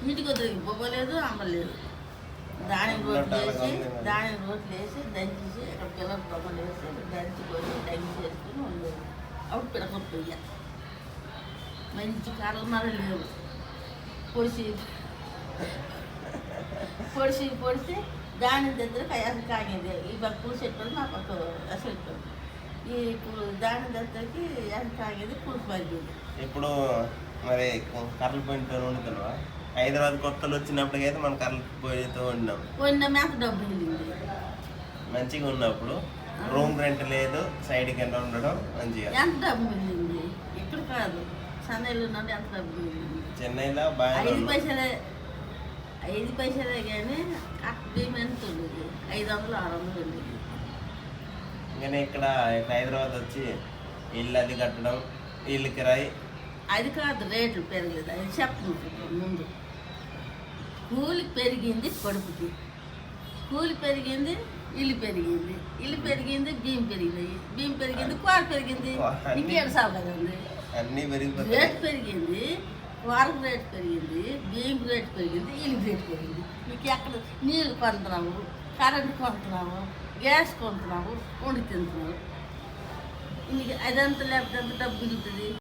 ఇంటికి వద్దరికి పోలేదు, అమ్మలేదు. దానికి రోట్లు వేసి దంచేసి ఇక్కడ పిల్లల బొమ్మలు వేసి దంచుకొని చేసుకొని ఉండేది. అప్పుడు పిడకొప్పయ్య మంచి కర్రలు మర లేవు. పొడిచి దాని దగ్గర అసలు కాగేది. ఈ పక్క పులుసు పెట్టాడు, మా పక్క అసలు పెట్టాడు. ఈ దాని దగ్గరికి అసలు కాగేది, పులుసు పడిపోయింది. ఇప్పుడు మరి కర్రలు పొయ్యితో వండుతున్నావా? హైదరాబాద్ కొత్తలు వచ్చినప్పటికైతే మనం కర్రలు పొయ్యితో వండినా మేక డబ్బు వెళ్ళింది. మంచిగా ఉన్నప్పుడు రూమ్ రెంట్ లేదు, సైడ్కి ఎంత ఉండడం మంచిగా. ఎంత డబ్బు వెళ్ళింది? ఇక్కడ కాదు, చెన్నైలో ఉన్నట్టు ఎంత డబ్బు వెళ్ళింది. చెన్నైలో బాగా 5 పైసలే కానీ బియ్యం ఎంత ఉండేది? 500, 600 ఉండేది. కానీ ఇక్కడ హైదరాబాద్ వచ్చి ఇల్లు అది కట్టడం, ఇల్లు కిరాయి అది కాదు, రేట్లు పెరగలేదు. అది చెప్తున్నాను ముందు. కూలి పెరిగింది, కడుపుకి కూలి పెరిగింది, ఇల్లు పెరిగింది, బియ్యం పెరిగింది, కూర పెరిగింది. ఇంకేం సాగదండి? అన్నీ పెరిగిపోయి రేటు పెరిగింది, కూరకు రేటు పెరిగింది, బియ్యం రేటు పెరిగింది, ఇల్లు రేటు పెరిగింది. మీకు ఎక్కడ నీళ్ళు కొంటున్నాము, కరెంట్ కొంటున్నాము, గ్యాస్ కొంటున్నాము, వండి తింటున్నాము. ఇంక అదంతా లేకపోతే ఎంత డబ్బు మిగులుతుంది?